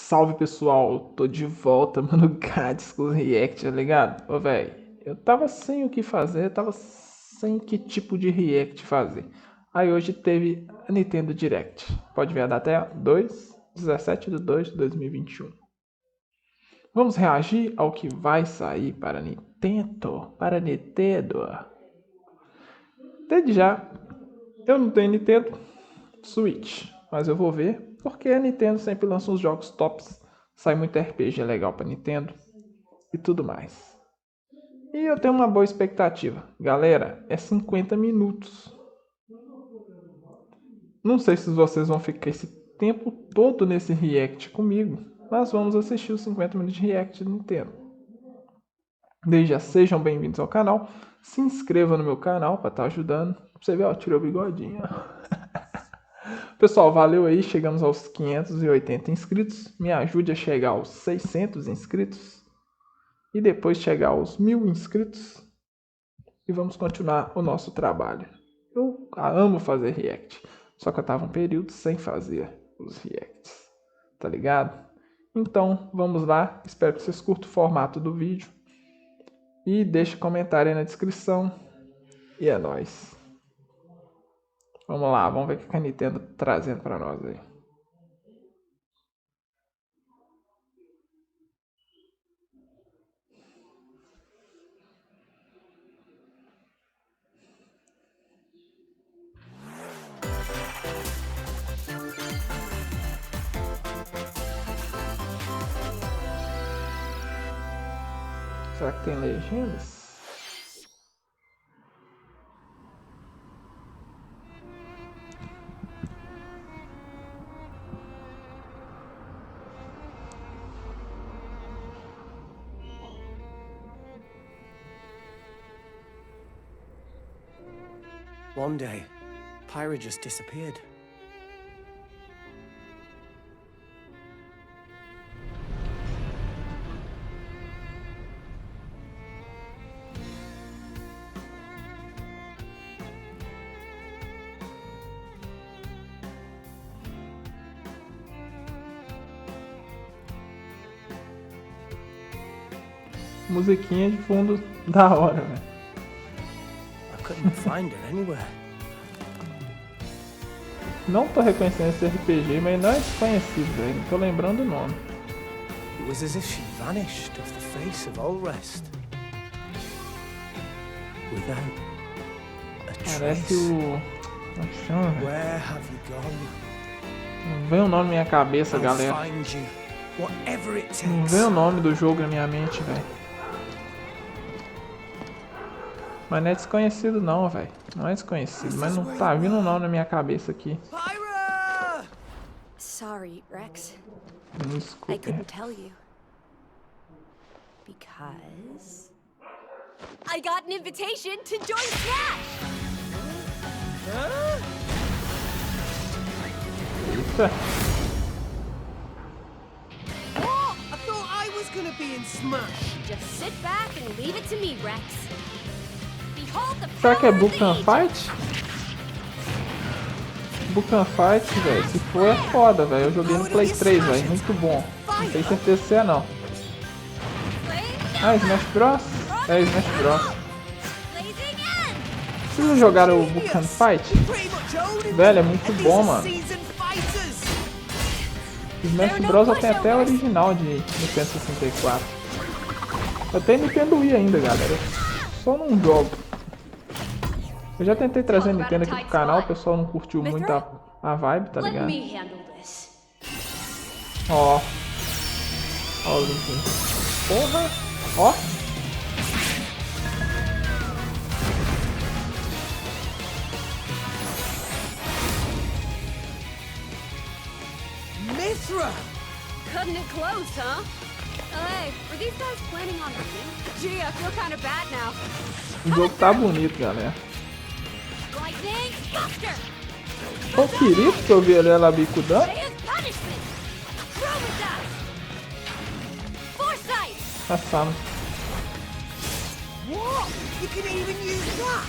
Salve pessoal, tô de volta, mano, Gades com o React, tá ligado? Ô velho, eu tava sem o que fazer, tava sem que tipo de React fazer. Aí hoje teve a Nintendo Direct. Pode ver a data é 17/2/2021. Vamos reagir ao que vai sair para Nintendo. Desde já, eu não tenho Nintendo Switch, mas eu vou ver, porque a Nintendo sempre lança uns jogos tops, sai muito RPG legal para Nintendo e tudo mais. E eu tenho uma boa expectativa. Galera, é 50 minutos. Não sei se vocês vão ficar esse tempo todo nesse react comigo, mas vamos assistir os 50 minutos de react do Nintendo. Desde já sejam bem-vindos ao canal. Se inscreva no meu canal para estar ajudando. Pra você ver, ó, tirei o bigodinho. Pessoal, valeu aí. Chegamos aos 580 inscritos. Me ajude a chegar aos 600 inscritos. E depois chegar aos 1000 inscritos. E vamos continuar o nosso trabalho. Eu amo fazer react. Só que eu tava um período sem fazer os reacts. Tá ligado? Então, vamos lá. Espero que vocês curtam o formato do vídeo. E deixe comentário aí na descrição. E é nóis. Vamos lá, vamos ver o que a Nintendo tá trazendo pra nós aí. Será que tem legendas? One day, Pyra just disappeared. Musiquinha de fundo da hora, velho. I couldn't find her anywhere. Não tô reconhecendo esse RPG, mas não é desconhecido, velho. Não tô lembrando o nome. It was as if she vanished off the face of all rest. Without a Parece trace. o... Como que chama, velho? Where have you gone? Não vem o nome na minha cabeça, I'll galera. find you, whatever it Não takes. vem o nome do jogo na minha mente, velho. Mas não é desconhecido não, velho. Não é desconhecido, mas não tá vindo o nome na minha cabeça aqui. Pyra! Sorry, Rex. Me I desculpe. couldn't tell you. Because I got an invitation to join Smash! Eita. What? I thought I was gonna be in Smash. Just sit back and leave it to me, Rex. Behold the Será que é power of the Bucan Aegis. Fight? Bucan Fight, velho. Se for é foda, velho. Eu joguei no Play 3, velho. Muito bom. Não tenho certeza se é não. Ah, Smash Bros? É Smash Bros. Blazing End! Vocês já jogaram o Bucan Fight? Pretty much old, Velho, é muito and bom, these are mano. seasoned fighters. Smash Bros eu tenho até a original de Nintendo 64. Eu tenho Nintendo Wii ainda, galera. Eu só não jogo. Eu já tentei trazer a Nintendo aqui pro canal, o pessoal não curtiu muito a vibe, tá Let ligado? me handle this. Ó. Ó o Link. Porra. Ó. Mithra! Cutting it close, huh? Hey, were these guys planning on winning? Gee, I feel kind of bad now. O jogo tá bonito, galera. Lightning, Buster! Eu queria que eu vi ela bicudando. There's punishment! Throw with us! Foresight! Passando. What? You can even use that?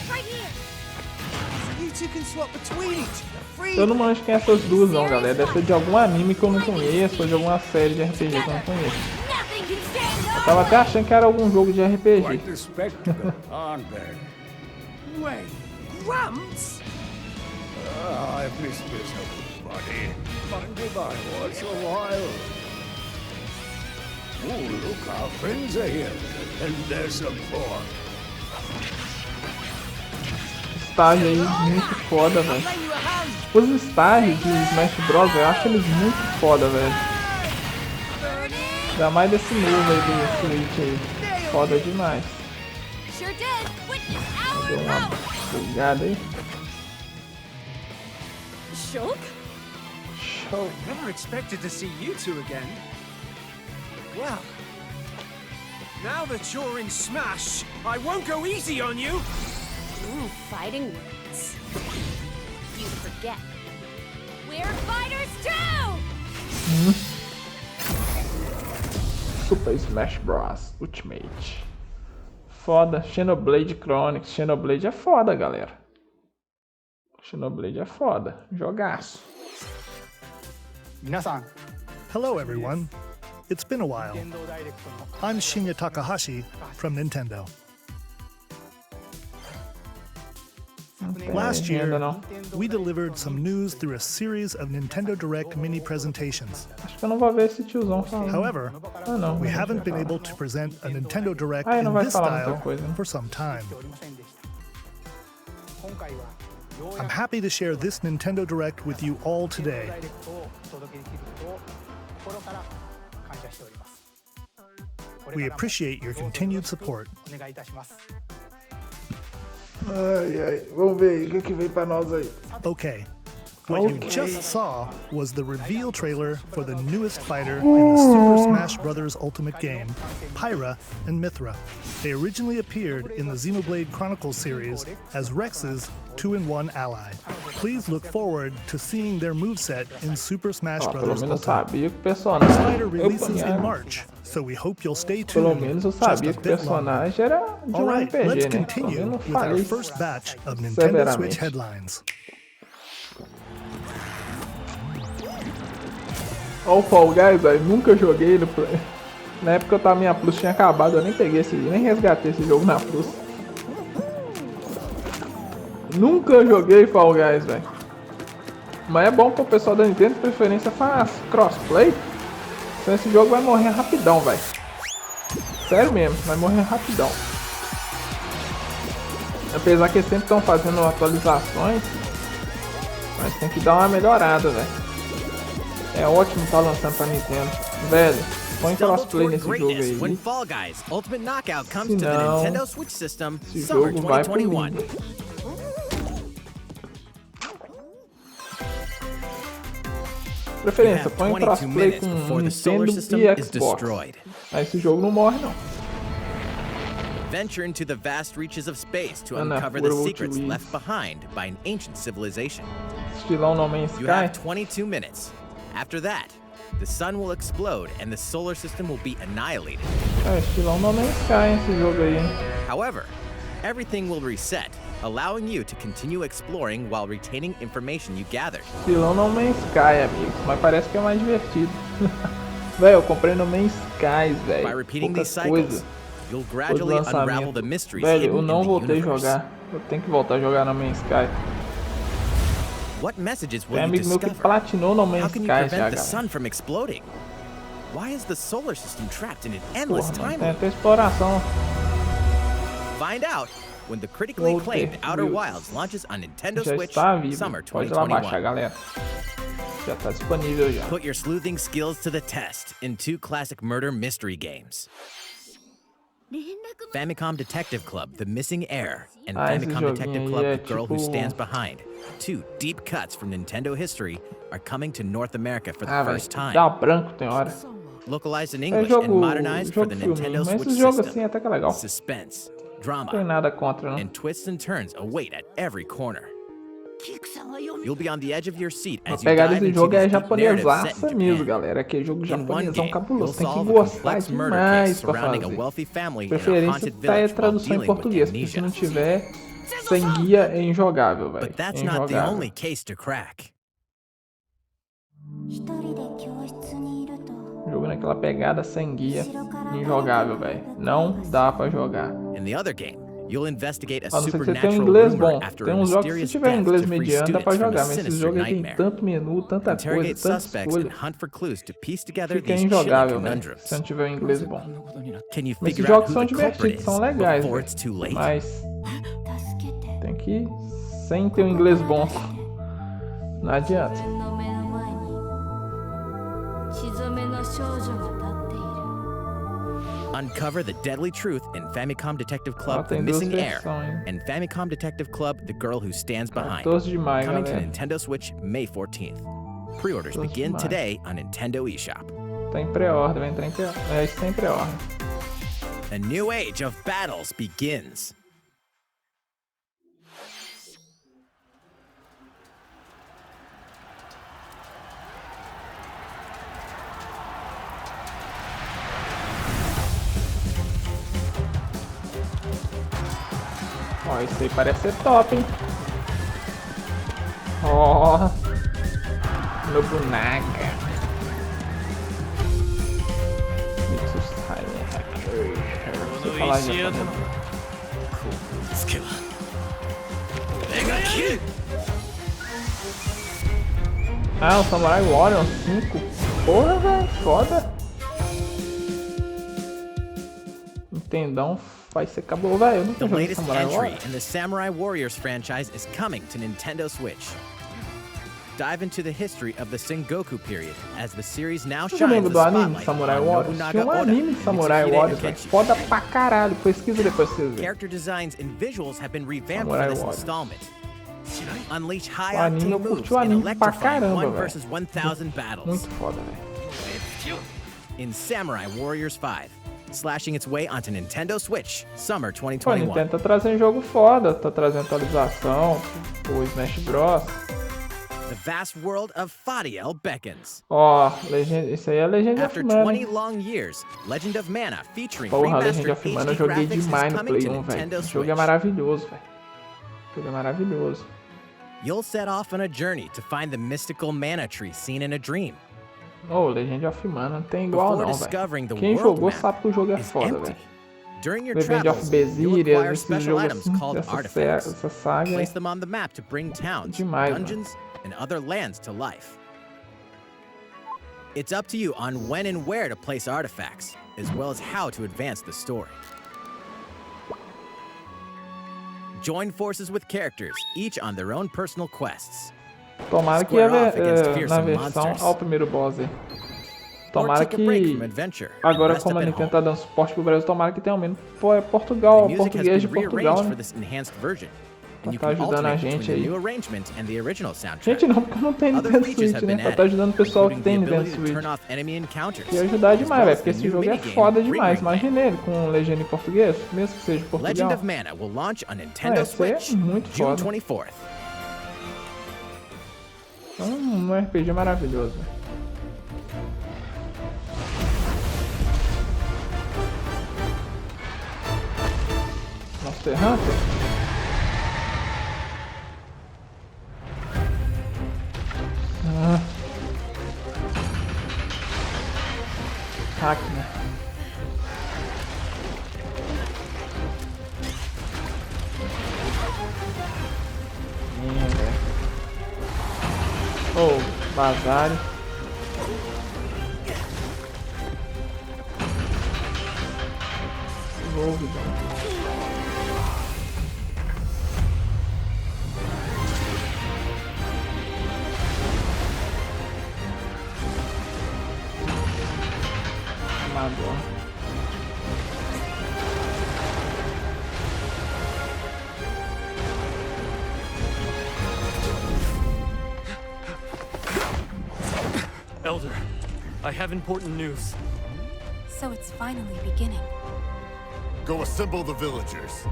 Right here! You two can swap between each other. Eu não manjo quem é essas duas não, galera. Deve ser de algum anime que eu não conheço ou de alguma série de RPG que eu não conheço. Nothing can stand Eu tava até achando que era algum jogo de RPG. Quite the spectacle, aren't they? Wait, Gramps? I've missed this old buddy. Mind if I watch a while? Oh, look, our friends are here. And there's some pork. Estágio aí muito foda, velho. Os estágios de Smash Bros, eu acho eles muito foda, velho. Ainda mais desse novo aí do Switch aí. Foda demais. Sure did. Witness Deu our uma power. bugada aí. Shulk? Show. Never expected to see you two again. Well, now that you're in Smash, I won't go easy on you. Ooh, fighting words. You forget. We're fighters too! Super Smash Bros Ultimate. Foda. Xenoblade Chronicles. Xenoblade é foda, galera. Xenoblade é foda. Jogaço. Hello, everyone. It's been a while. I'm Shinya Takahashi from Nintendo. Last Ainda year, não. we delivered some news through a series of Nintendo Direct mini presentations. Acho que eu não vou ver esse tiozão falando. However, Ah, não. we haven't been able to present a Nintendo Direct Ah, ele não in vai this falar muita style coisa, né? for some time. I'm happy to share this Nintendo Direct with you all today. We appreciate your continued support. Ai, ai. Vamos ver aí o que veio pra nós aí. Okay. What you Okay. just saw was the reveal trailer for the newest fighter in the Super Smash Bros. Ultimate game, Pyra and Mithra. They originally appeared in the Xenoblade Chronicles series as Rex's 2-in-1 ally. Please look forward to seeing their moveset in Super Smash Ó, pelo Bros. menos eu Ultimate. sabia que o This personagem. fighter Opa, releases in minha- March, so we hope you'll stay Pelo tuned menos eu just a sabia que o bit longer. personagem era de um Alright, RPG, let's né? Pelo continue menos não with our falei first batch of Nintendo Switch severamente. headlines. Ó o Fall Guys, velho. Nunca joguei no Play. Na época eu tava, minha Plus tinha acabado, eu nem peguei esse, nem resgatei esse jogo na Plus. Nunca joguei Fall Guys, velho. Mas é bom que o pessoal da Nintendo de preferência faz crossplay. Senão esse jogo vai morrer rapidão, velho. Sério mesmo, vai morrer rapidão. Apesar que eles sempre estão fazendo atualizações, mas tem que dar uma melhorada, velho. É ótimo estar lançando pra Nintendo. Velho, põe Stumble crossplay toward nesse jogo greatness when aí. Fall Guys Ultimate Knockout comes to the Senão, Nintendo Switch system Esse summer jogo vai pro 2021. limbo. You Preferência, have põe 22 crossplay minutes com before the solar Nintendo system e is Xbox. destroyed. Aí esse jogo não morre não. Venture into the vast reaches of space to Ana, uncover the we're secrets to leave. left behind by an ancient civilization. Estilão No Man's You Sky. have 22 minutes. After that, the sun will explode and the solar system will be annihilated. É, estilão No Man's Sky esse jogo aí, hein? However, everything will reset, allowing you to continue exploring while retaining information you gathered. Estilão No Man's Sky, amigos. Mas parece que é mais divertido. Velho, eu comprei No Man's Sky, By velho. repeating Pouca these cycles, coisa. you'll Depois do gradually unravel lançamento. the mysteries Velho, hidden eu não in the voltei a universe. jogar. Eu tenho que voltar a jogar No Man's Sky. What messages will Tem you amigo meu que discover? platinou No How Man's can you Sky já, prevent the galera. sun from exploding? Why is the solar system trapped in an endless Porra, mano, time tem loop? até exploração. Find out when the critically Voltei, acclaimed Outer viu? Wilds launches on Nintendo Já Switch está vivo. Summer Pode ir lá baixar, 2021. galera. Já tá disponível já. Put your sleuthing skills to the test in 2 classic murder mystery games. Famicom Detective Club, The Missing Heir, and Ah, esse Famicom joguinho Detective aí Club, é The Girl Who tipo- Stands Behind. 2 deep cuts from Nintendo history are coming to North America for the Ah, velho, first time. dá branco tem hora. Localized in É English jogo, and modernized for jogo the filminho, Nintendo mas Switch esses jogos system. assim até que é legal. Suspense, Não tem drama, nada contra, não. and twists and turns await at every corner. You'll be on the edge of your seat A as you pegada dive desse into jogo é these deep narratives set japonesaça in mesmo, Japan. galera. Aquele jogo In one japonesão game, you'll cabuloso. Tem que solve a gostar complex murder case demais pra surrounding a fazer. wealthy family in a Preferência haunted tá aí a village while tradução em dealing with português, porque se amnesia. não tiver, sem guia é injogável, velho. But that's É not the injogável. only case to crack. Jogo naquela pegada sem guia, injogável, velho. Não dá pra jogar. In the other game, you'll investigate a A não ser que você tenha um supernatural inglês rumor bom. after Tem a uns jogos que se mysterious tiver death inglês to free mediano dá pra students from jogar, a mas esses sinister jogos aí tem nightmare. tanto menu, tanta coisa, Interrogate tanta suspects and escolha. hunt for clues to piece together Fica these chilling injogável, velho, conundrums. se não tiver um inglês bom. Can you Mas esses figure out jogos who são the culprit divertidos, is são legais, before velho. it's too late? Mas tem que ir sem ter um inglês bom. Não adianta. Uncover the deadly truth in Famicom Detective Club The tem duas Missing Heir versões, hein? and Famicom Detective Club The Girl Who Stands Behind. 14 de maio, Coming to galera. Nintendo Switch May 14th. Pre-orders 14 de begin maio. today on Nintendo eShop. Tá em pré-ordem, vai entrar em pré-ordem. É, isso tem pré-ordem. A new age of battles begins. Ó, isso aí parece ser top, hein? Ó, novo Naga. Deixa eu falar já. Ah, o Samurai Warrior 5. Porra, velho, foda. Entendão vai ser acabou, velho. Eu nunca The joguei latest Samurai entry Warrior. in the Samurai Warriors franchise is coming to Nintendo Switch. Dive into the history of the Sengoku period as the series now Você shines lembra the do anime spotlight Samurai on Warriors? Nobunaga Tinha um Oda anime and de Samurai Mitsuhide Warriors, velho. Akechi. Foda pra caralho. Pesquisa depois pra vocês verem. Character designs and visuals have been revamped Samurai for this Warriors. installment. Unleash O high anime, octane eu moves curti o in anime pra electrifying caramba, 1 velho. versus 1,000 battles. Muito foda, velho. In Samurai Warriors 5, slashing its way onto Nintendo Switch, Summer Pô, a 2021. Nintendo tá trazendo jogo foda, tá trazendo atualização, o Smash Bros. The vast world of Fadiel beckons. Ó, isso aí é Legend of After Mana. 20 long years, Legend of Mana featuring Porra, Legend remastered of Mana eu HD joguei graphics is demais no coming Play to 1, velho. Nintendo O Switch. jogo é maravilhoso, velho. O jogo é maravilhoso. You'll set off on a journey to find the mystical mana tree seen in a dream. Ô, Legend of Mana não tem igual Before não, discovering velho. the Quem world jogou map sabe que o jogo é is foda, empty. velho. During your Legend of travels, you'll Berseria, acquire esses special jogos items assim, called essa artifacts. saga é Place them on the map to bring towns, demais, mano. dungeons, and other lands to life. It's up to you on when and where to place artifacts, as well as how to advance the story. Join forces with characters, each on their own personal quests. Tomara que Square off against na fearsome versão monsters. ao primeiro boss aí. Or Tomara take a break que from adventure. agora, Rest como up a at Nintendo home. tá dando suporte pro Brasil, tomara que tenha ao menos Portugal, The music has português de been Portugal, rearranged né? for this enhanced version, and you Tá can ajudando a alternate gente between the aí. new arrangement and the original soundtrack. Gente, não, porque não tem Other Nintendo features Switch, have né? been Pra tá added, ajudando o pessoal que including tem the Nintendo ability to Switch. turn off enemy encounters, E ajudar as demais, well velho, as porque the esse new jogo é minigame, foda Ring demais. Ring Bang. Imagina ele com legenda em português, mesmo que seja de Legend Portugal. of Mana will launch on Nintendo esse aí é Switch muito June foda. 24th. Então, um RPG maravilhoso, velho. Monster Hunter? Ah. Hack, né? Velho. Oh, Bazar. Amador. Elder, I have important news. So it's finally beginning. Go assemble the villagers.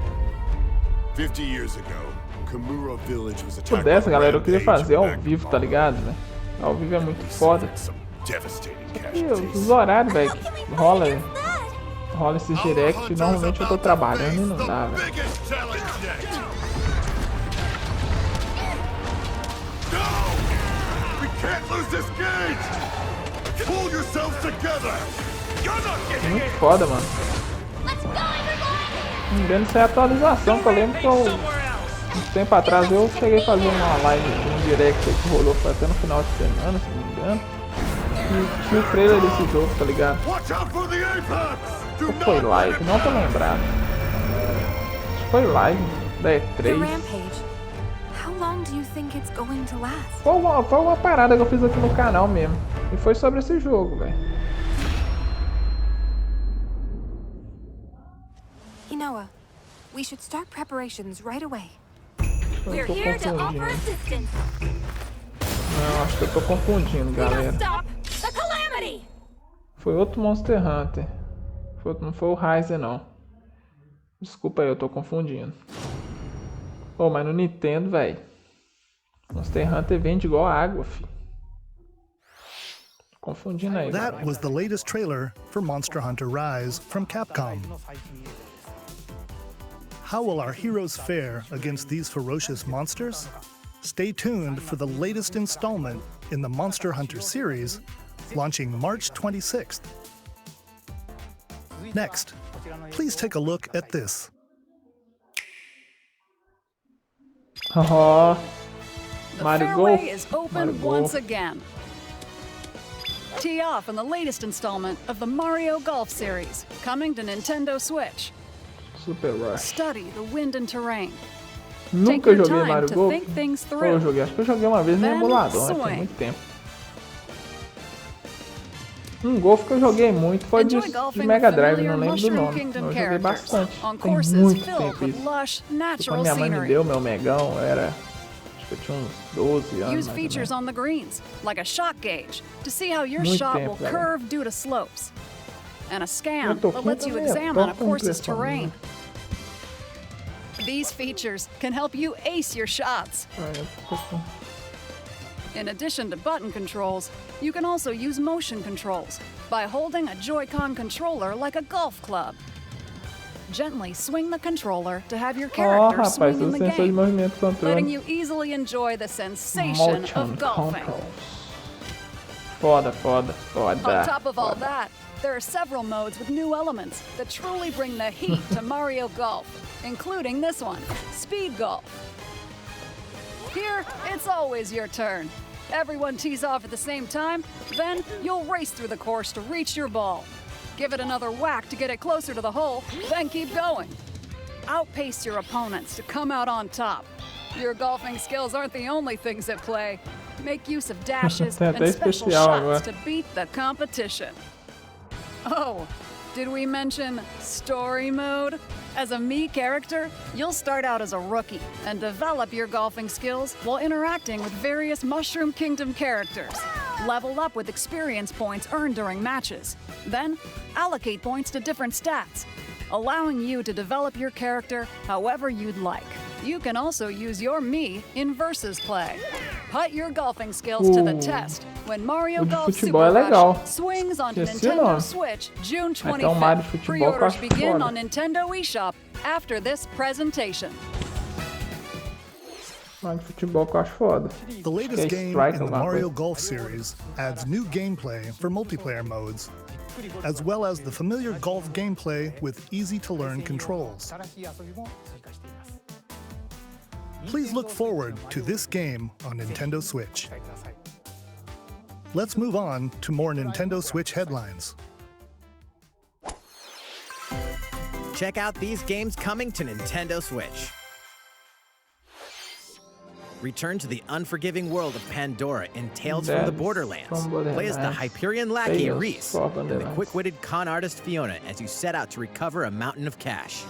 50 years ago, Kamura village was Se attacked pudesse, by a galera, eu queria rampage fazer of ao vivo, tá ligado, velho? Ao vivo é muito We foda. suffered some devastating E casualties. os horários, velho, que rola esses direct, normalmente eu tô trabalhando e não dá, velho. Biggest challenge yet. Settlers disengage! Pull yourselves together! You're not getting Muito it! foda, mano. Let's go, everyone! Não engano, isso é atualização, que eu lembro que eu, um tempo atrás eu cheguei a fazer uma live aqui, um direct aí que rolou, foi até no final de semana, se não me engano. E tinha o trailer desse jogo, tá ligado? Watch out for the apex! Do Ou foi live? Não tô lembrado. Acho que foi live da The E3. rampage. How long do you think it's going to last? Foi uma parada que eu fiz aqui no canal mesmo. E foi sobre esse jogo, velho. Inoa, we should start preparations right away. Eu tô confundindo. assistance. Não, acho que eu tô confundindo, galera. Stop the calamity! Foi outro Monster Hunter. Não foi o Riser, não. Desculpa aí, eu tô confundindo. Pô, mas no Nintendo, velho. Monster Hunter vende igual água, fi. Tô confundindo aí. That was the latest trailer for Monster Hunter Rise from Capcom. How will our heroes fare against these ferocious monsters? Stay tuned for the latest installment in the Monster Hunter series, launching March 26th. Next, please take a look at this. Oh, The Mario fairway Golf. is open Mario once Golf. again. Tee off in the latest installment of the Mario Golf series, coming to Nintendo Switch. Super Rush. Study the wind and terrain. Nunca your joguei time Mario to Golf. think things Ou eu through. joguei, acho que eu joguei uma vez no Then emulador, né? Tem swing. muito tempo. Um golfe que eu joguei muito foi de Enjoy golfing Mega with Drive, familiar não lembro do Mushroom nome. Kingdom Eu joguei characters bastante. on Tem courses muito filled tempo with isso. lush, Quando natural minha mãe me scenery. deu meu megão, eu era... Acho que eu tinha uns 12 anos. Use mais ou features menos. on the greens, like a shot gauge, to see how your Muito shot tempo, will galera. curve due to slopes. And a Eu scan tô that com lets you também, examine a tô com course's impressão, terrain. né? These features can help you ace your shots. Eu tô com- In addition to button controls, you can also use motion controls by holding a Joy-Con controller like a golf club. Gently swing the controller to have your Ó, character rapaz, swing in o the sensor de game, movimento letting controle. you easily enjoy the sensation Motion of golfing. controls. Foda, foda, On foda. top of all foda. that, there are several modes with new elements that truly bring the heat to Mario Golf, including this one, Speed Golf. Here, it's always your turn. Everyone tees off at the same time, then you'll race through the course to reach your ball. Give it another whack to get it closer to the hole, then keep going. Outpace your opponents to come out on top. Your golfing skills aren't the only things at play. Make use of dashes Tem até and special especial shots agora. to beat the competition. Oh, did we mention story mode? As a Mii character, you'll start out as a rookie and develop your golfing skills while interacting with various Mushroom Kingdom characters. Level up with experience points earned during matches. Then, allocate points to different stats, allowing you to develop your character however you'd like. You can also use your Mii in versus play. Put your golfing skills to the test when Mario O de Golf futebol é Super legal. Rush swings onto Esqueci o Nintendo nome. Switch June Até o Mario de 25th. futebol que eu Pre-orders acho begin foda. on Nintendo eShop after this presentation. Mas de futebol que eu acho foda. The latest Acho que é game Strike in the alguma Mario coisa. Golf series adds new gameplay for multiplayer modes, as well as the familiar golf gameplay with easy-to-learn controls. Please look forward to this game on Nintendo Switch. Let's move on to more Nintendo Switch headlines. Check out these games coming to Nintendo Switch. Return to the unforgiving world of Pandora in Tales from the Borderlands. Play as the Hyperion lackey Tales Reese from and the Borderlands. quick-witted con artist Fiona as you set out to recover a mountain of cash.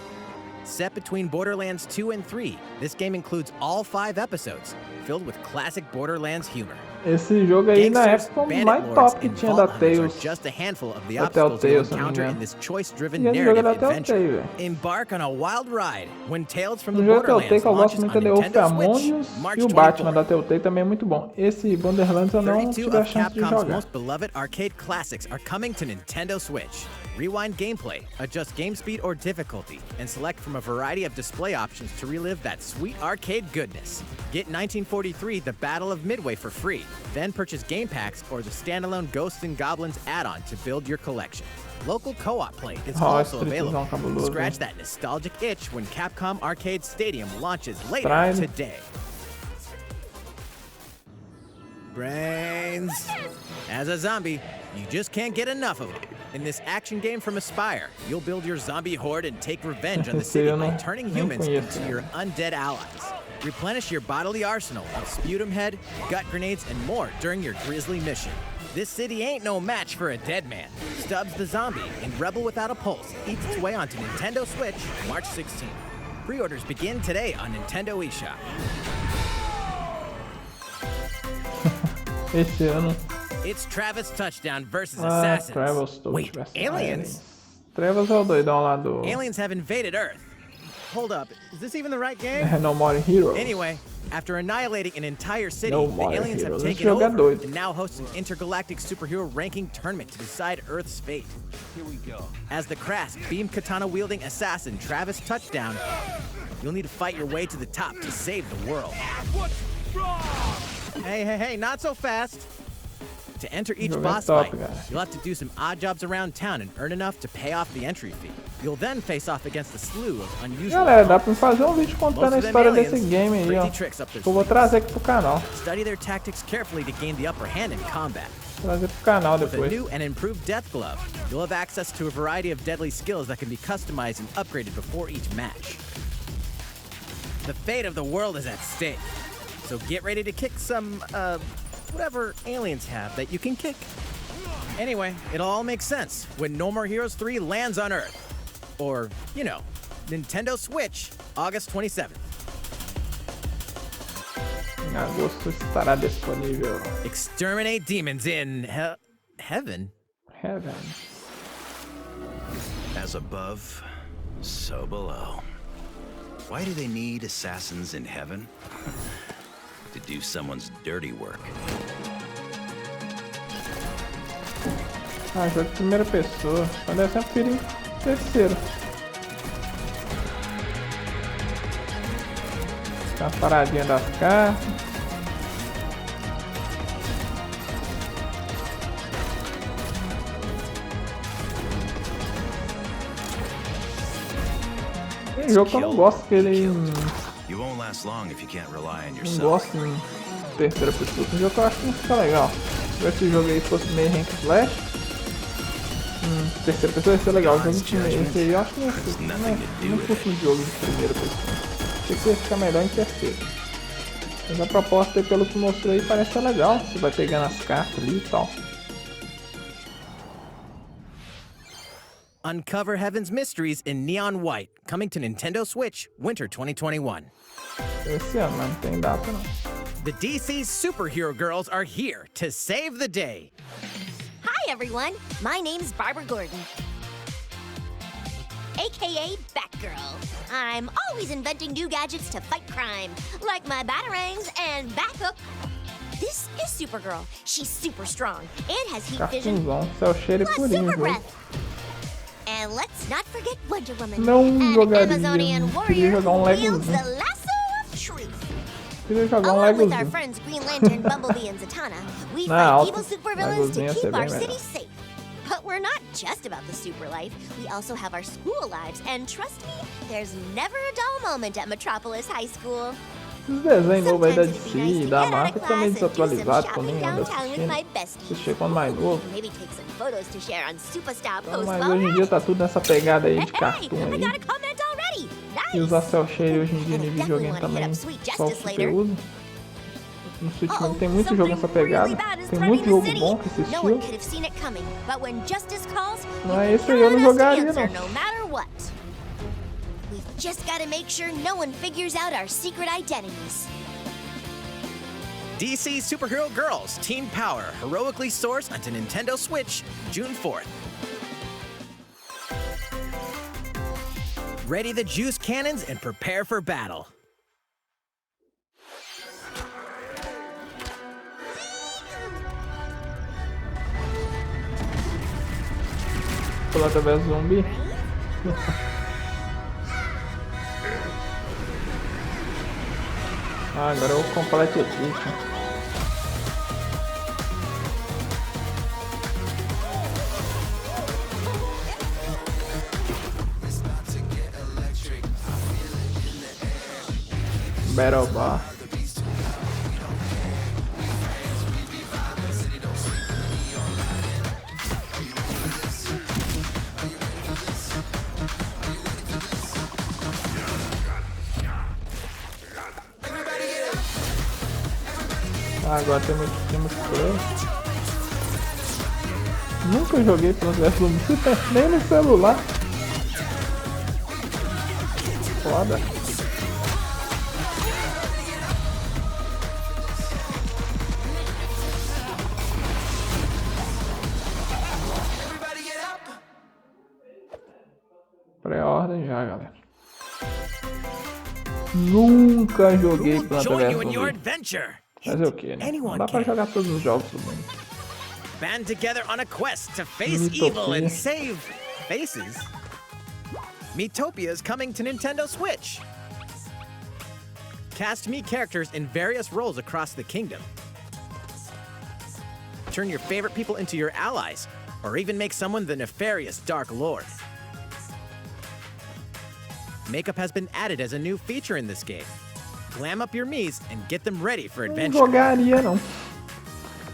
Set between Borderlands 2 and 3, this game includes all 5 episodes, filled with classic Borderlands humor. Esse jogo aí na Gangsters, época o bandit mais lords, top que and tinha da vault hunters Tales. are just a handful of the Da obstacles Telltale, you'll se não me encounter engano. in this choice-driven E esse jogo é narrative da Telltale, adventure. velho. Embark on a wild ride when Tales from O the jogo da Telltale Borderlands que eu gosto launches muito on é The Wolf Nintendo Among Switch, Us March e o Batman 24th. da Telltale também é muito bom. Esse Borderlands eu não 32 tive a of chance de Capcom's jogar. most beloved arcade classics are coming to Nintendo Switch. Rewind gameplay, adjust game speed or difficulty, and select from a variety of display options to relive that sweet arcade goodness. Get 1943 The Battle of Midway for free, Then purchase game packs or the standalone Ghosts and Goblins add-on to build your collection. Local co-op play is also available. Scratch that nostalgic itch when Capcom Arcade Stadium launches later today. Brains. As a zombie, you just can't get enough of them. In this action game from Aspyr, you'll build your zombie horde and take revenge on the city by turning humans into your undead allies. Replenish your bodily arsenal of sputum head, gut grenades, and more during your grisly mission. This city ain't no match for a dead man. Stubbs the Zombie in Rebel Without a Pulse eats its way onto Nintendo Switch March 16th. Pre-orders begin today on Nintendo eShop. Esse ano. It's Travis Touchdown versus Assassins. Wait, aliens? Travis é o doidão lá do... Aliens have invaded Earth. Hold up, is this even the right game? No More Heroes. Anyway, after annihilating an entire city, No the aliens have taken over and now host an intergalactic superhero ranking tournament to decide Earth's fate. Here we go. As the crass, beam katana-wielding assassin Travis Touchdown, you'll need to fight your way to the top to save the world. What's wrong? Hey, not so fast. To enter each boss fight, you'll have to do some odd jobs around town and earn enough to pay off the entry fee. You'll then face off against a slew of unusual. Galera, dá pra fazer um vídeo contando a história desse game aí, ó. Eu vou trazer aqui pro canal. Study their tactics carefully to gain the upper hand in combat. Trazer pro canal depois. With a new and improved death glove, you'll have access to a variety of deadly skills that can be customized and upgraded before each match. The fate of the world is at stake, so get ready to kick some, whatever aliens have that you can kick. Anyway, it'll all make sense when No More Heroes 3 lands on Earth. Or, you know, Nintendo Switch, August 27th. Em agosto estará disponível. Exterminate demons in heaven. Heaven. As above, so below. Why do they need assassins in heaven? To do someone's dirty work. Ah, jogo de primeira pessoa. Quando eu sempre prefiro em terceiro. Tá paradinha das cartas. Tem jogo que eu não gosto que ele não gosto em terceira pessoa. Tem jogo que eu acho que não fica legal. Se esse jogo aí fosse meio rank slash, terceira pessoa ia ser legal. O jogo de esse aí eu acho que não fosse um jogo de primeira pessoa. Achei que ia ficar melhor em terceira. Mas a proposta aí, pelo que mostrou aí, parece ser legal. Você vai pegando as cartas ali e tal. Uncover Heaven's Mysteries in Neon White, coming to Nintendo Switch, Winter 2021. Esse ano, mas não tem data não. The DC superhero girls are here to save the day. Hi everyone, my name's Barbara Gordon, aka Batgirl. I'm always inventing new gadgets to fight crime, like my batarangs and Bathook. This is Supergirl. She's super strong and has heat vision, Céu cheiro e plus purinho, super viu? breath. And let's not forget Wonder Woman, Não an jogaria. Amazonian Queria warrior jogar um who wields Legozinho. the lasso of truth. Queria jogar um Along with our Legozinho. friends Green Lantern, Bumblebee, and Zatanna, we Na fight alta, evil supervillains to Legozinho ia ser keep our bem city melhor. safe. But we're not just about the super life. We also have our school lives, and trust me, there's never a dull moment at Metropolis High School. Esses desenhos novos aí da DC e da marca estão meio desatualizados, que eu nem ando assistindo. Assisti quando mais novo. Maybe take some photos to share on Superstar Então, Post. mas hoje em dia tá tudo nessa pegada aí de cartoon I aí. got a comment already. E Nice. usar cel shade hoje em dia em videogame também up Sweet só o Justice super later. uso. No Switch mesmo tem muito jogo nessa pegada. Tem muito jogo bom com esse No one estilo. could have seen it coming, but when justice calls, Mas esse aí eu não jogaria não. no matter what. We've just got to make sure no one figures out our secret identities. DC Superhero Girls Teen Power, heroically sourced onto Nintendo Switch, June 4th. Ready the juice cannons and prepare for battle. Planta vs zumbi. Ah, agora eu completo edition. Battle Bar. Agora temos play. Nunca joguei Plants vs Zombies, nem no celular. Foda. Pré-ordem já, galera. Nunca joguei Plants vs Zombies. Fazer o que, né? Não dá pra jogar todos os jogos do mundo. Band together on a quest to face evil and save faces. Miitopia is coming to Nintendo Switch. Cast Mii characters in various roles across the kingdom. Turn your favorite people into your allies, or even make someone the nefarious Dark Lord. Makeup has been added as a new feature in this game. Glam up your Miis and get them ready for adventure.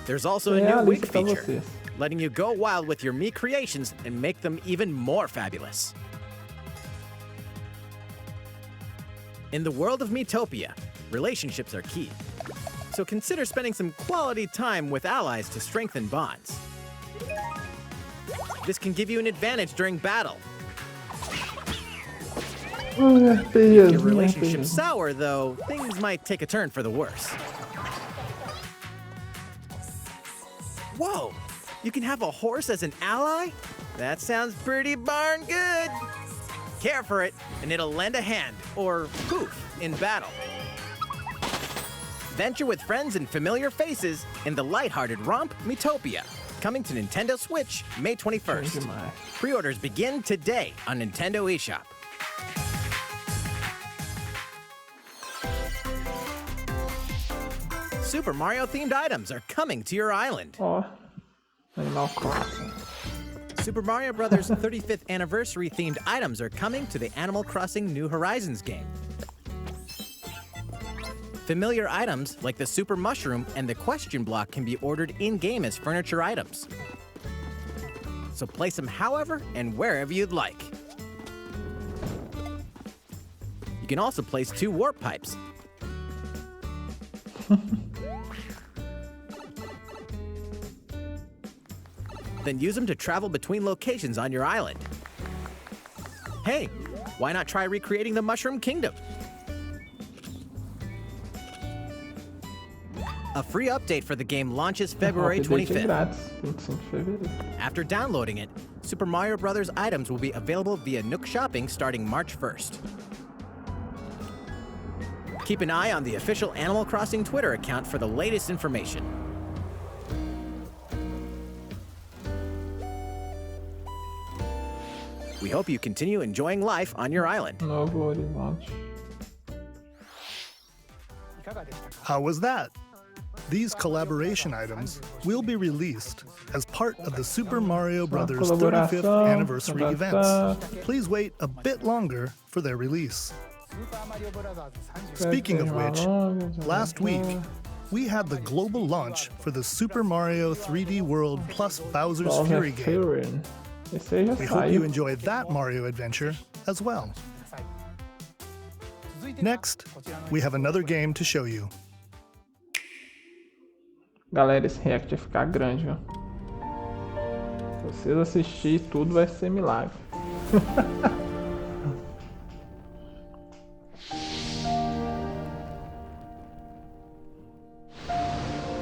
There's also a new wig feature, letting you go wild with your Mii creations and make them even more fabulous. In the world of Miitopia, relationships are key. So consider spending some quality time with allies to strengthen bonds. This can give you an advantage during battle. If your relationship's sour, though, things might take a turn for the worse. Whoa! You can have a horse as an ally? That sounds pretty darn good! Care for it, and it'll lend a hand, or poof, in battle. Venture with friends and familiar faces in the lighthearted romp Miitopia, coming to Nintendo Switch May 21st. Pre-orders begin today on Nintendo eShop. Super Mario-themed items are coming to your island. Animal Crossing. Super Mario Bros. 35th anniversary-themed items are coming to the Animal Crossing New Horizons game. Familiar items like the Super Mushroom and the Question Block can be ordered in-game as furniture items. So place them however and wherever you'd like. You can also place 2 warp pipes. Then use them to travel between locations on your island. Hey, why not try recreating the Mushroom Kingdom? A free update for the game launches February 25th. After downloading it, Super Mario Bros. Items will be available via Nook Shopping starting March 1st. Keep an eye on the official Animal Crossing Twitter account for the latest information. We hope you continue enjoying life on your island. How was that? These collaboration items will be released as part of the Super Mario Bros. 35th anniversary events. Please wait a bit longer for their release. Speaking of which, last week, we had the global launch for the Super Mario 3D World plus Bowser's Fury game. We hope you enjoyed that Mario adventure as well. Next, we have another game to show you. Galera, esse react vai ficar grande, viu? Se vocês assistirem, tudo vai ser milagre.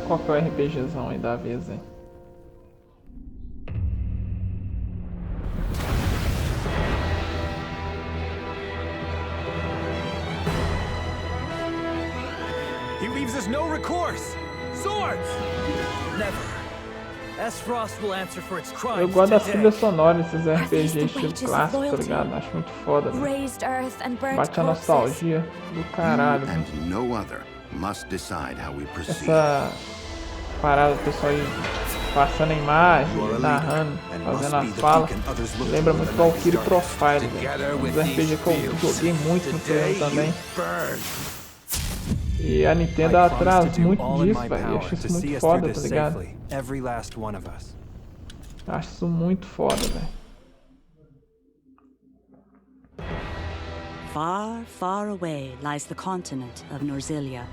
Qual que é o RPGzão aí da vez, hein? He leaves us no recourse. Swords! Never. As Frost will answer for its crimes. Eu gosto das trilhas sonoras desses RPG estilo clássico, tá ligado? Acho muito foda, velho. Bate a nostalgia do caralho. Essa parada do pessoal aí passando a imagem, narrando, fazendo as falas, lembra muito Valkyrie Profile, velho. Um dos RPG que eu joguei muito no play também. E a Nintendo atrás muito disso, velho. Eu acho isso muito foda, tá ligado? Every last one of us. Acho isso muito foda, velho. Far, far away lies the continent of Norzilia,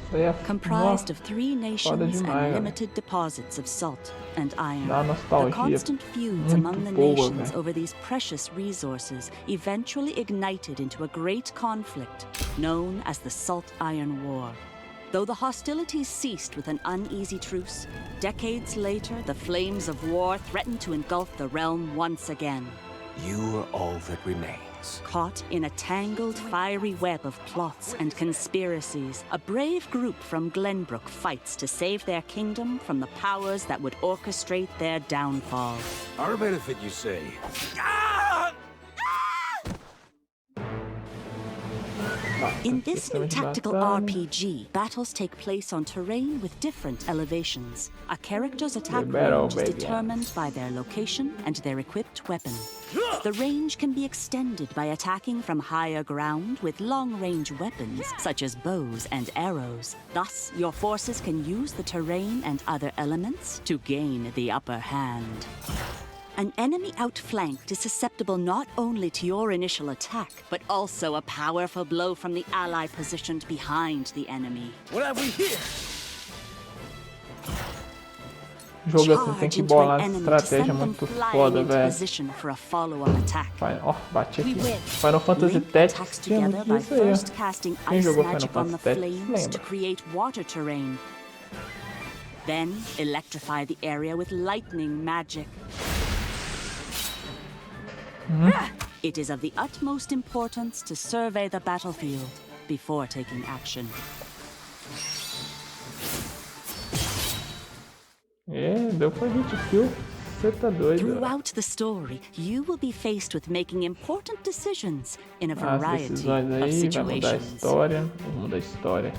comprised of 3 nations and limited deposits of salt and iron. The constant feuds among the nations over these precious resources eventually ignited into a great conflict known as the Salt Iron War. Though the hostilities ceased with an uneasy truce, decades later the flames of war threatened to engulf the realm once again. You are all that remains. Caught in a tangled, fiery web of plots and conspiracies, a brave group from Glenbrook fights to save their kingdom from the powers that would orchestrate their downfall. Our benefit, you say? In this new tactical RPG, battles take place on terrain with different elevations. A character's attack range is determined by their location and their equipped weapon. The range can be extended by attacking from higher ground with long-range weapons, such as bows and arrows. Thus, your forces can use the terrain and other elements to gain the upper hand. An enemy outflanked is susceptible not only to your initial attack, but also a powerful blow from the ally positioned behind the enemy. What have we here? Jogo assim tem que bolar uma estratégia muito foda, velho. Ó, bati aqui. Final Fantasy Tactics tinha muito disso aí, ó. Quem jogou Final Fantasy Tactics lembra. Then electrify the area with lightning magic. It is of the utmost importance to survey the battlefield before taking action. Deu pra hit kill. Você tá doido. Throughout the story, you will be faced with making important decisions in a variety of situations. Vai mudar a história, vai mudar a história,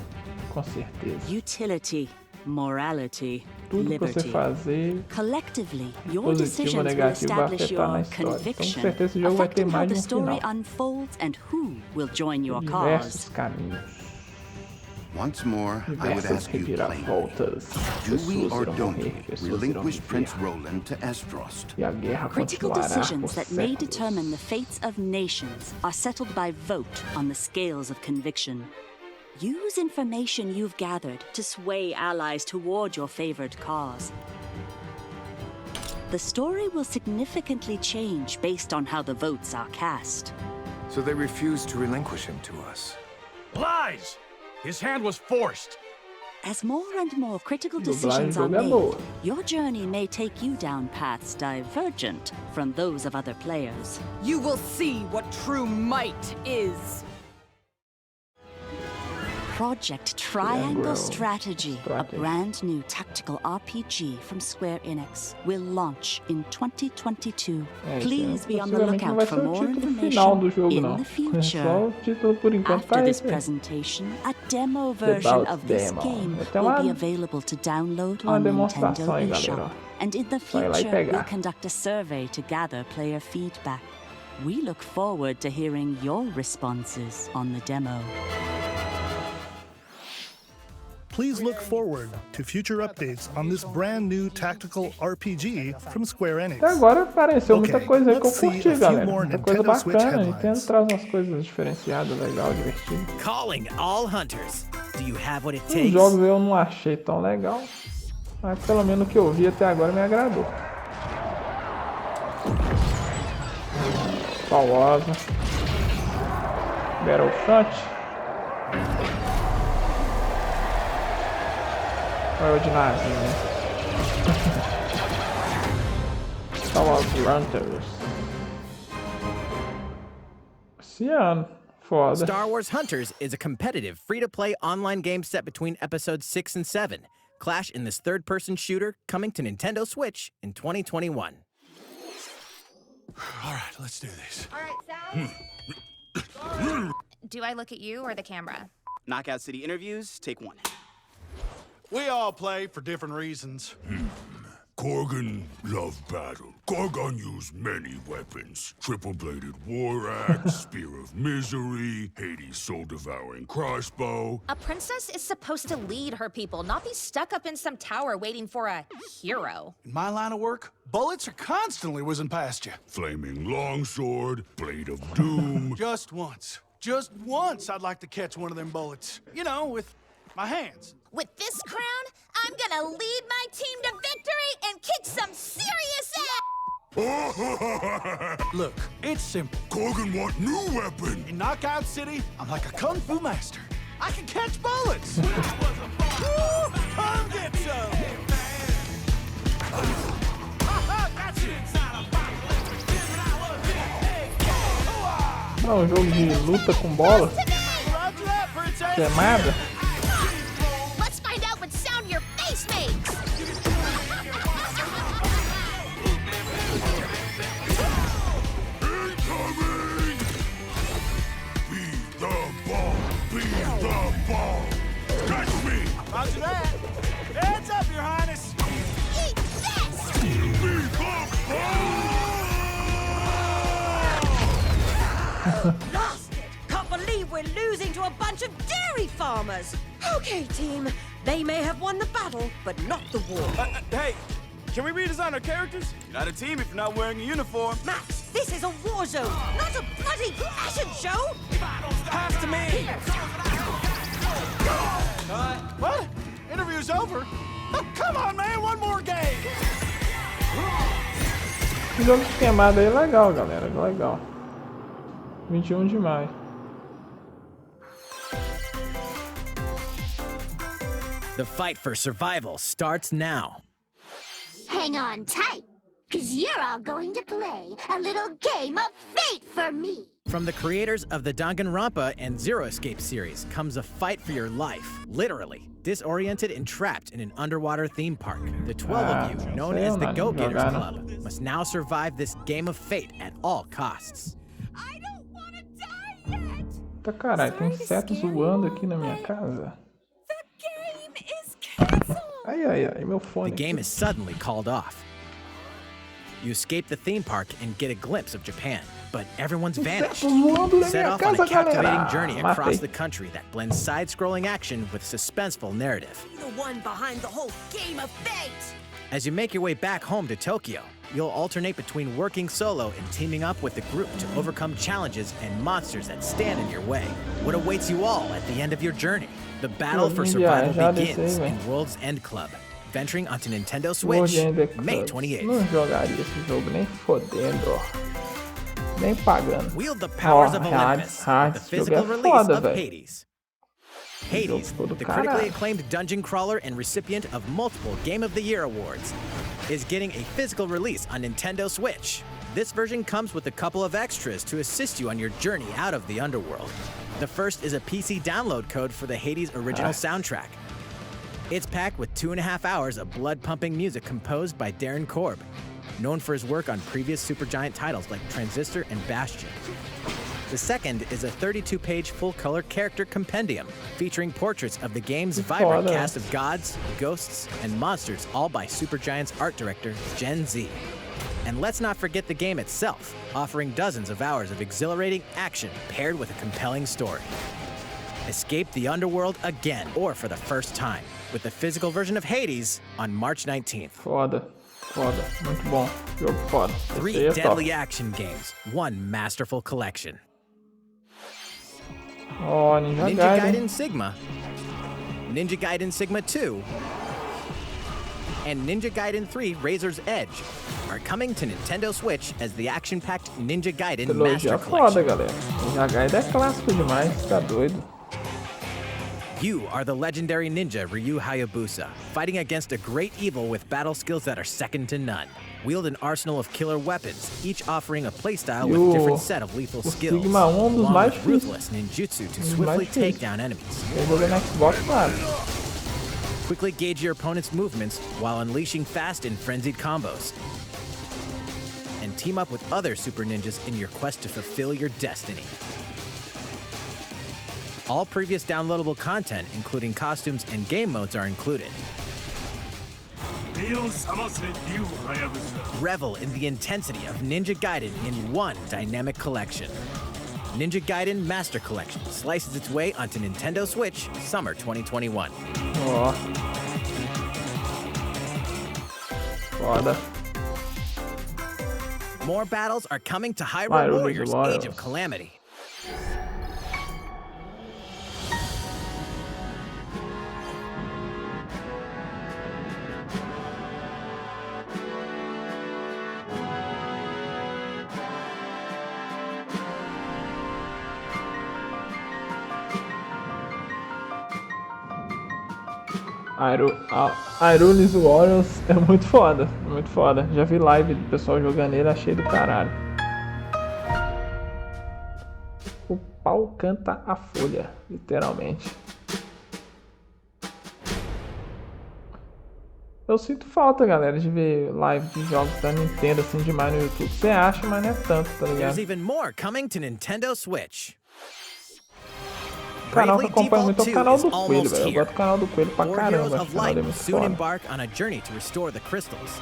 com certeza. Utility, morality, tudo liberty. Que você fazer, collectively, your positivo ou negativo, vai afetar na história. Então, com certeza, esse jogo vai ter mais de um final. Diversos caminhos. Once more, I would ask you plainly, do we or don't we relinquish Prince Roland to Estrost? Critical decisions that may determine the fates of nations are settled by vote on the scales of conviction. Use information you've gathered to sway allies toward your favored cause. The story will significantly change based on how the votes are cast. So they refuse to relinquish him to us. Lies! His hand was forced. As more and more critical decisions are made, your journey may take you down paths divergent from those of other players. You will see what true might is. Project Triangle Strategy, a brand new tactical RPG from Square Enix, will launch in 2022. Please be on the lookout for more information in the future. After this presentation, a demo version of this game will be available to download on Nintendo eShop. And in the future, we'll conduct a survey to gather player feedback. We look forward to hearing your responses on the demo. Please look forward to future updates on this brand new tactical RPG from Square Enix. Até agora apareceu muita coisa aí que eu curti, galera. Muita coisa bacana. Nintendo traz umas coisas diferenciadas, legal, divertido. Calling all hunters. Do you have what it takes? Os jogos eu não achei tão legal, mas pelo menos o que eu vi até agora me agradou. Famosa. Battlefront. Ordinário, né? Star Wars Hunters. Esse ano, foda. Star Wars Hunters is a competitive, free-to-play online game set between episodes 6 and 7. Clash in this third-person shooter coming to Nintendo Switch in 2021. All right, let's do this. All right, Sal. Do I look at you or the camera? Knockout City interviews, take 1. We all play for different reasons. Korgan loved battle. Gorgon used many weapons. Triple-bladed war axe, spear of misery, Hades' soul-devouring crossbow. A princess is supposed to lead her people, not be stuck up in some tower waiting for a hero. In my line of work, bullets are constantly whizzing past you. Flaming longsword, blade of doom. Just once I'd like to catch one of them bullets. You know, with my hands. With this crown, I'm gonna lead my team to victory and kick some serious ass! Look, it's simple. Korgan want new weapon. In Knockout City, I'm like a kung fu master. I can catch bullets. Woo! Come get some. Não, um jogo de luta com bola. Queimada. Let's find out what sound your face makes. Incoming! Be the ball! Be the ball! Catch me! Roger that! Heads up, Your Highness! Eat this! Be the Lost it! Can't believe we're losing to a bunch of dairy farmers! Okay, team. They may have won the battle, but not the war. Hey, can we redesign our characters? You're not a team if you're not wearing a uniform. Max, this is a war zone, not a bloody fashion show! Pass to me! What? Interview's over? Oh, come on, man, one more game! O jogo de queimada aí é legal, galera. Legal. 21 de maio. The fight for survival starts now. Hang on tight, because you're all going to play a little game of fate for me. From the creators of the Danganronpa and Zero Escape series comes a fight for your life, literally. Disoriented and trapped in an underwater theme park, the 12 of you, known as the Go-Getters Club, must now survive this game of fate at all costs. Tá, caralho, tem insetos voando aqui na minha casa. Ai, ai, ai, meu fone. The game is suddenly called off. You escape the theme park and get a glimpse of Japan, but everyone's vanished. Set off on a captivating journey across the country that blends side-scrolling action with suspenseful narrative. The one behind the whole game of fate! As you make your way back home to Tokyo, you'll alternate between working solo and teaming up with the group to overcome challenges and monsters that stand in your way. What awaits you all at the end of your journey? The battle for survival begins in World's End Club, venturing onto Nintendo Switch, May 28th. Não jogaria esse jogo nem fodendo, nem pagando. Wield the powers of Olympus, the physical release of Hades. Hades, the critically acclaimed dungeon crawler and recipient of multiple Game of the Year awards, is getting a physical release on Nintendo Switch. This version comes with a couple of extras to assist you on your journey out of the underworld. The first is a PC download code for the Hades original soundtrack. It's packed with 2.5 hours of blood-pumping music composed by Darren Korb, known for his work on previous Supergiant titles like Transistor and Bastion. The second is a 32-page full-color character compendium featuring portraits of the game's vibrant cast of gods, ghosts, and monsters, all by Supergiant's art director, Gen Z. And let's not forget the game itself, offering dozens of hours of exhilarating action paired with a compelling story. Escape the underworld again, or for the first time, with the physical version of Hades on March 19th. Foda. Foda. Muito bom. Jogo foda. 3 deadly action games, 1 masterful collection. Oh, Ninja Gaiden Sigma, Ninja Gaiden Sigma 2, and Ninja Gaiden 3 Razor's Edge are coming to Nintendo Switch as the action-packed Ninja Gaiden Master Collection. Foda, galera. Ninja Gaiden é clássico demais, tá doido. You are the legendary ninja Ryu Hayabusa, fighting against a great evil with battle skills that are second to none. Wield an arsenal of killer weapons, each offering a playstyle with a different set of lethal skills, along with ruthless ninjutsu to swiftly take down enemies. Quickly gauge your opponent's movements while unleashing fast and frenzied combos. And team up with other super ninjas in your quest to fulfill your destiny. All previous downloadable content, including costumes and game modes, are included. Revel in the intensity of Ninja Gaiden in one dynamic collection. Ninja Gaiden Master Collection slices its way onto Nintendo Switch summer 2021. Ó. Foda. More battles are coming to Hyrule Warriors Age of Calamity. Hyrule's Warriors é muito foda, muito foda. Já vi live do pessoal jogando ele, achei do caralho. O pau canta a folha, literalmente. Eu sinto falta, galera, de ver live de jogos da Nintendo assim demais no YouTube. Você acha, mas não é tanto, tá ligado? There's even more coming to Nintendo Switch. O canal que acompanha muito é o canal do Coelho, velho. Eu gosto do canal do Coelho pra caramba. Acho que é muito soon foda. embark on a journey to restore the crystals.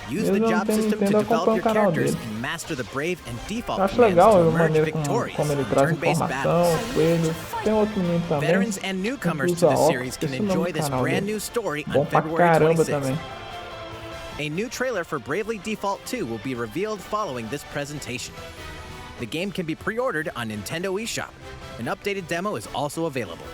Use Mesmo the não job tendo system to Nintendo, eu develop acompanho your o canal characters dele. and master the brave and default Eu acho commands legal to a emerge maneira victorious como ele in traz turn-based informação, battles. o Coelho. Tem outro menino também. Veterans and newcomers to the series can enjoy this brand new story Bom on pra February caramba 26th. também. A new trailer for Bravely Default 2 will be revealed following this presentation. The game can be pre-ordered on Nintendo eShop. An updated demo is also available.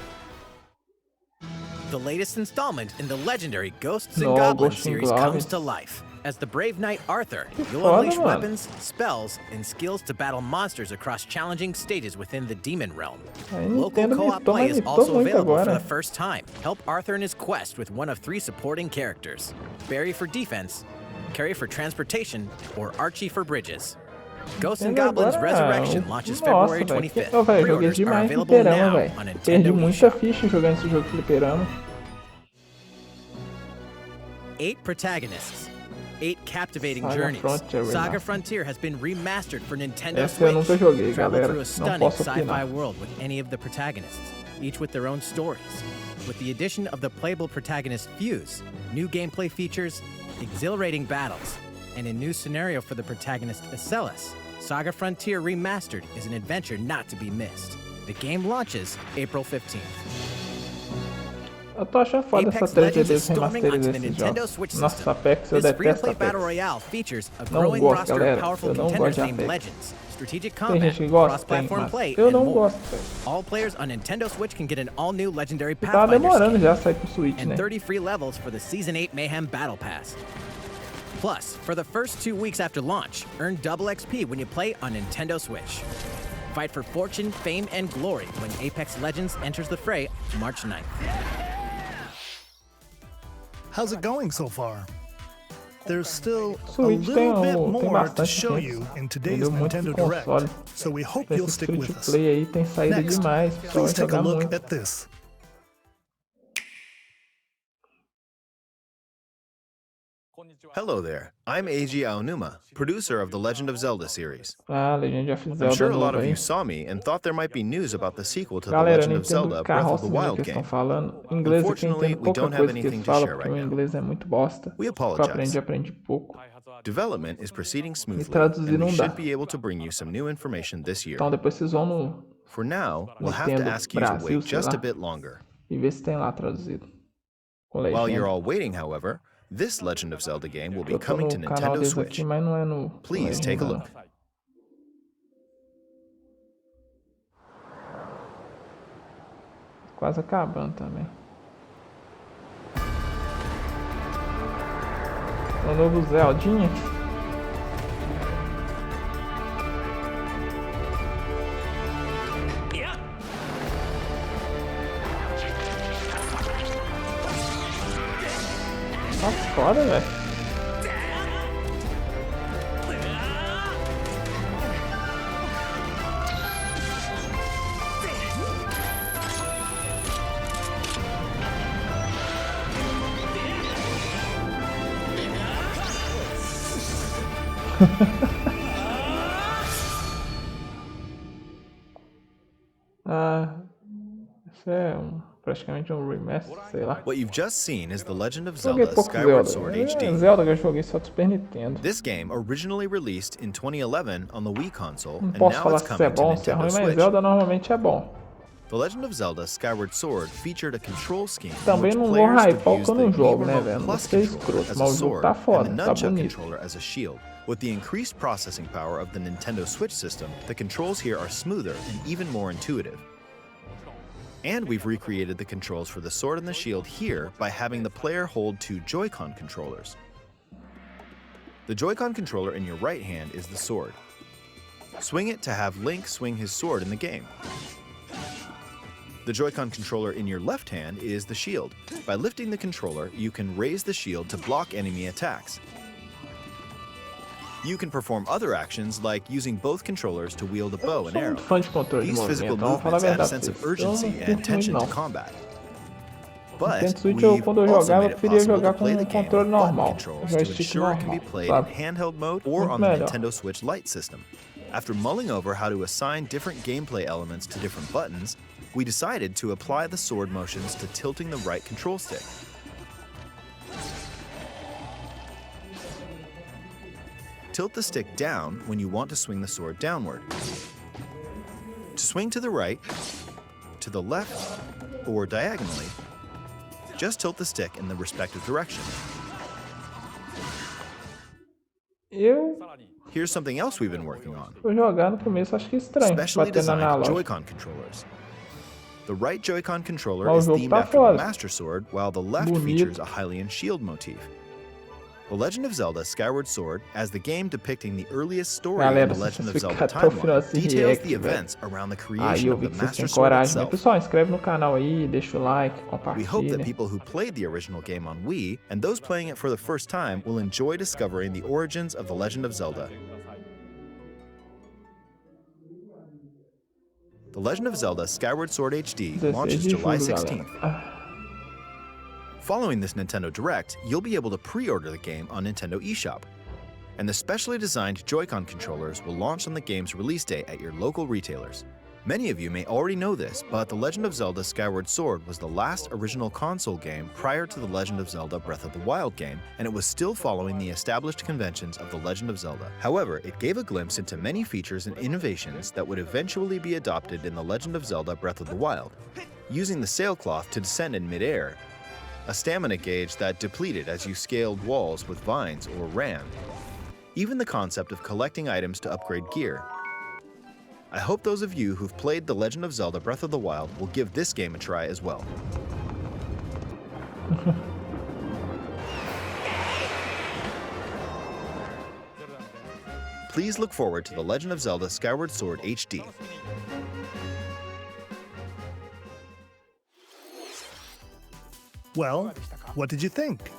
The latest installment in the legendary Ghosts and Goblins series comes to life. As the brave knight Arthur, you'll unleash weapons, spells, and skills to battle monsters across challenging stages within the demon realm. Local co-op play is also available for the first time. Help Arthur in his quest with one of 3 supporting characters: Barry for defense, Carrie for transportation, or Archie for bridges. Ghosts and Goblins Resurrection launches February 25th. Pre-orders are available now on Perdi Nintendo muita eShop. ficha jogando esse jogo de fliperama. 8 protagonists, 8 captivating Saga journeys. Frontier Saga Remastered. Frontier has been remastered for Nintendo Essa eu nunca joguei, Switch. Travel galera. through a Não stunning posso sci-fi opinar. world with any of the protagonists, each with their own stories. With the addition of the playable protagonist Fuse, new gameplay features, exhilarating battles, and a new scenario for the protagonist Acellus, Saga Frontier Remastered is an adventure not to be missed. The game launches April 15th. Eu tô achando foda essa treta deles remasterizar esses jogos. Nossa, Apex eu This detesto free-to-play battle Apex. royale features a Não growing gosto, roster galera. of powerful Eu não gosto contenders de named Apex. Legends, strategic Tem combat, gente que gosta, tem, cross-platform mas play, eu and não more. gosto. All players on Nintendo Switch can get an all-new legendary Tava Pathfinder demorando skin já a sair pro Switch, and né? 30 free levels for the Season 8 Mayhem Battle Pass. Plus, for the first 2 weeks after launch, earn double XP when you play on Nintendo Switch. Fight for fortune, fame, and glory when Apex Legends enters the fray March 9th. How's it going so far? There's still a Switch little bit tem more to bastante show gente. you in today's Vendeu muito Nintendo console. Direct, so we hope you'll Esse stick free with to us. play aí tem saída Next, demais. O pessoal please vai take a jogar look muito. at this. Hello there, I'm Eiji Aonuma, producer of the Legend of Zelda series. Ah, Legend of Zelda I'm sure a lot novo of aí. you saw me and thought there might be news about the sequel to the Galera, Legend eu of não Zelda entendo Breath of the carrocinha Wild que eles estão game. falando. Em inglês aqui eu Unfortunately, entendo we pouca don't have coisa que anything eles to falam, share porque right o now. inglês é muito bosta. We Eu apologize. aprendi pouco. Development is proceeding smoothly, traduzir and we não dá. should be able to bring you some new information this year. Então depois vocês vão no For now, we'll have to Nintendo ask you to Brasil, wait sei just lá, a bit longer. e ver se tem lá traduzido. Com While you're legenda. all waiting, however, this Legend of Zelda game will be Eu tô coming no to canal Nintendo deles Switch. aqui, mas não é no Please take a legenda, look. não. Quase acabando também. O novo Zeldinha. Tá foda, velho. Ah, Isso é praticamente um remaster, sei lá. What you've just seen is The Legend of Joguei Zelda pouco Skyward Zelda. Sword É HD. Zelda que eu joguei só do Super Nintendo. This game originally released in 2011 on the Wii console, Não and posso now falar it's se é coming to bom, se é Nintendo ruim, mas Switch. Zelda normalmente é bom. The Legend of Zelda Skyward Sword featured a control scheme in Também which não vou players hypar would o use que eu the não Wii jogo, né, Remote velho? Não Plus sei controller escroto, as mas a o jogo sword tá and foda, the tá nunchuck bonito. controller as a shield. With the increased processing power of the Nintendo Switch system, the controls here are smoother and even more intuitive. And we've recreated the controls for the sword and the shield here by having the player hold two Joy-Con controllers. The Joy-Con controller in your right hand is the sword. Swing it to have Link swing his sword in the game. The Joy-Con controller in your left hand is the shield. By lifting the controller, you can raise the shield to block enemy attacks. You can perform other actions like using both controllers to wield a bow and arrow. These physical movements add a sense of urgency and tension to combat. But we've also made it possible to play the game with button controls to ensure it can be played in handheld mode or on the Nintendo Switch Lite system. After mulling over how to assign different gameplay elements to different buttons, we decided to apply the sword motions to tilting the right control stick. Tilt the stick down when you want to swing the sword downward. To swing to the right, to the left, or diagonally, just tilt the stick in the respective direction. Here's something else we've been working on. Vou jogar no começo, acho que estranho. Specially Bater na designed analógica. Joy-Con controllers. The right Joy-Con controller Mas is o jogo themed tá after the foda. Master Sword, while the left Bonito. features a Hylian shield motif. The Legend of Zelda Skyward Sword, as the game depicting the earliest story in Galera, the se Legend vocês of Zelda ficarem até o final timeline, desse details react, the velho. events around the Aí creation eu of vi the que vocês Master têm Sword coragem. Mas, itself. pessoal, inscreve no canal aí, deixa o like, We hope that compartilha. people who played the original game on Wii, and those playing it for the first time, will enjoy discovering the origins of the Legend of Zelda. The Legend of Zelda Skyward Sword HD 16 launches de July julho, 16th. galera. Following this Nintendo Direct, you'll be able to pre-order the game on Nintendo eShop. And the specially designed Joy-Con controllers will launch on the game's release day at your local retailers. Many of you may already know this, but The Legend of Zelda Skyward Sword was the last original console game prior to The Legend of Zelda Breath of the Wild game, and it was still following the established conventions of The Legend of Zelda. However, it gave a glimpse into many features and innovations that would eventually be adopted in The Legend of Zelda Breath of the Wild. Using the sailcloth to descend in midair, a stamina gauge that depleted as you scaled walls with vines or ran, even the concept of collecting items to upgrade gear. I hope those of you who've played The Legend of Zelda Breath of the Wild will give this game a try as well. Please look forward to The Legend of Zelda Skyward Sword HD. Well, what did you think?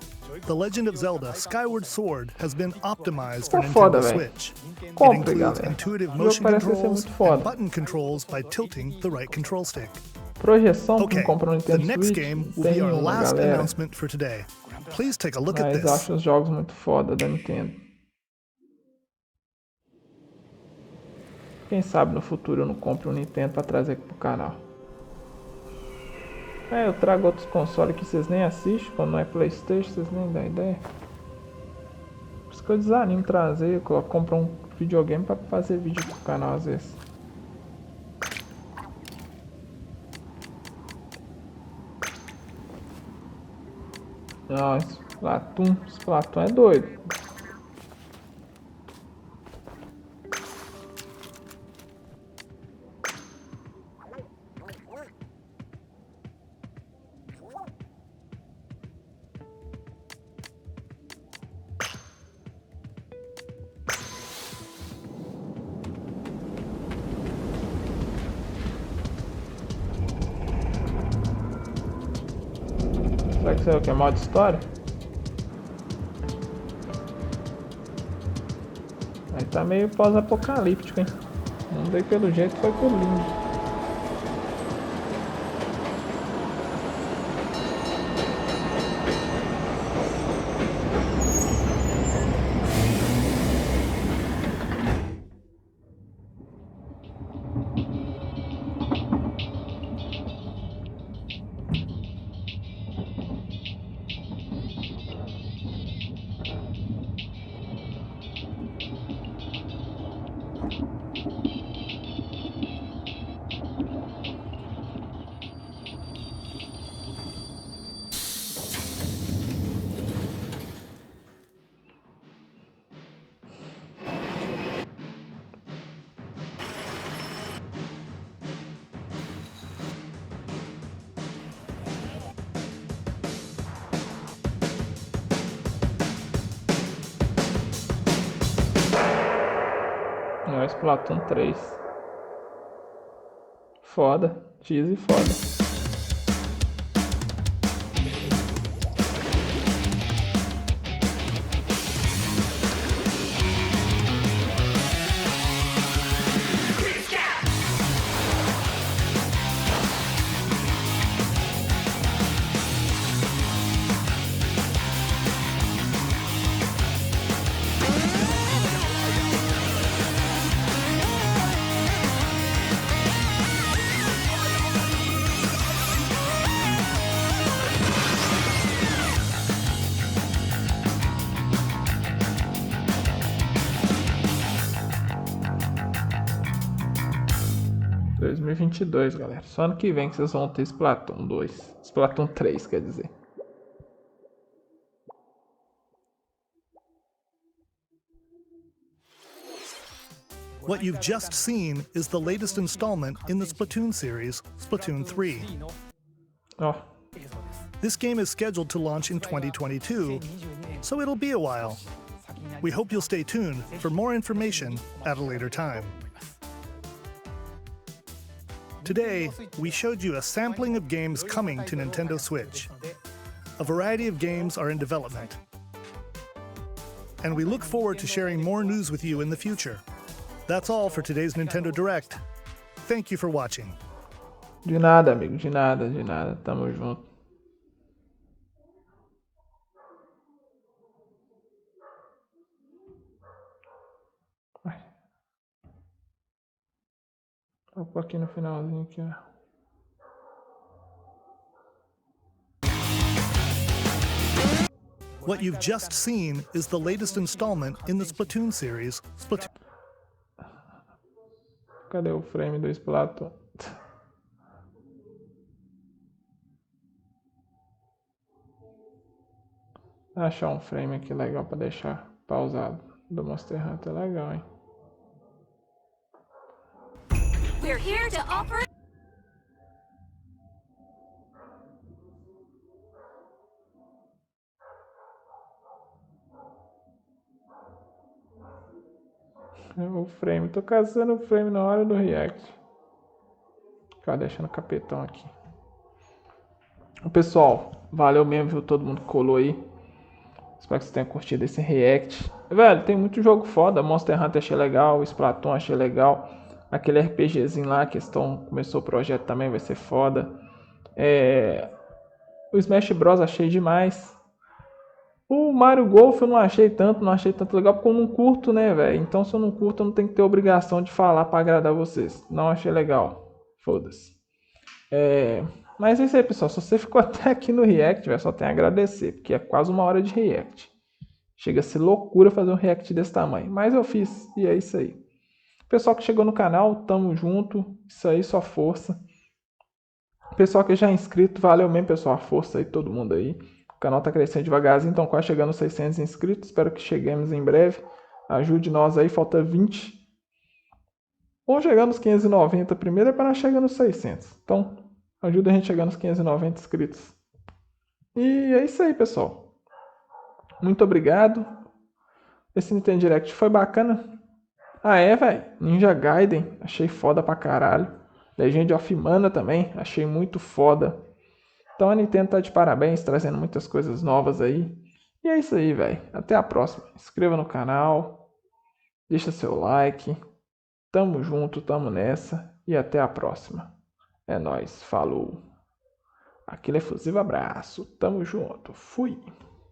The Legend of Zelda Skyward Sword has been optimized for Tá foda, Nintendo velho. Switch. It Compre, includes galera. intuitive O jogo motion parece ser controls muito foda. and button controls by tilting the right control stick. Projeção que Okay, não compra no the Nintendo next Switch, game will tem be our uma, last galera. announcement for today. Please take a look at Mas this. acho os jogos muito foda da Nintendo. Quem sabe no futuro eu não compro um Nintendo pra trazer aqui pro canal. É, eu trago outros consoles que vocês nem assistem, quando não é PlayStation, vocês nem dão ideia. Por isso que eu desanimo trazer, eu compro um videogame pra fazer vídeo pro canal às vezes. Não, Splatoon é doido. Será que isso é o que? É modo história? Aí tá meio pós-apocalíptico, hein? Não dei pelo jeito, foi por lindo. Splatoon 3. Foda. Cheesy foda. Em 2022, galera. Só ano que vem que vocês vão ter Splatoon 2. Splatoon 3, quer dizer. What you've just seen is the latest installment in the Splatoon series, Splatoon 3. Oh. This game is scheduled to launch in 2022, so it'll be a while. We hope you'll stay tuned for more information at a later time. Today, we showed you a sampling of games coming to Nintendo Switch. A variety of games are in development. And we look forward to sharing more news with you in the future. That's all for today's Nintendo Direct. Thank you for watching. De nada, amigo. De nada, de nada. Tamo junto. Vou pôr aqui no finalzinho aqui, ó. What you've just seen is the latest installment in the Splatoon series, Splatoon. Cadê o frame do Splatoon? Achar um frame aqui legal pra deixar pausado do Monster Hunter, legal, hein? We're here to offer. O frame, tô caçando o frame na hora do react. Ficar deixando o capetão aqui. Pessoal, valeu mesmo, viu? Todo mundo que colou aí. Espero que vocês tenham curtido esse react. Velho, tem muito jogo foda. Monster Hunter achei legal, Splatoon achei legal. Aquele RPGzinho lá, que começou o projeto também, vai ser foda. O Smash Bros achei demais. O Mario Golf eu não achei tanto legal, porque eu não curto, né, velho? Então se eu não curto, eu não tenho que ter obrigação de falar pra agradar vocês. Não achei legal. Foda-se. Mas é isso aí, pessoal. Se você ficou até aqui no react, véio, só tem a agradecer, porque é quase 1 hora de react. Chega a ser loucura fazer um react desse tamanho. Mas eu fiz, e é isso aí. Pessoal que chegou no canal, tamo junto. Isso aí, só força. Pessoal que já é inscrito, valeu mesmo, pessoal. A força aí, todo mundo aí. O canal tá crescendo devagarzinho, então quase chegando aos 600 inscritos. Espero que cheguemos em breve. Ajude nós aí, falta 20. Vamos chegar nos 590 primeiro, é para nós chegar nos 600. Então, ajuda a gente a chegar nos 590 inscritos. E é isso aí, pessoal. Muito obrigado. Esse Nintendo Direct foi bacana. Velho. Ninja Gaiden. Achei foda pra caralho. Legend of Mana também. Achei muito foda. Então a Nintendo tá de parabéns, trazendo muitas coisas novas aí. E é isso aí, velho. Até a próxima. Inscreva no canal. Deixa seu like. Tamo junto, tamo nessa. E até a próxima. É nóis. Falou. Aquele efusivo abraço. Tamo junto. Fui.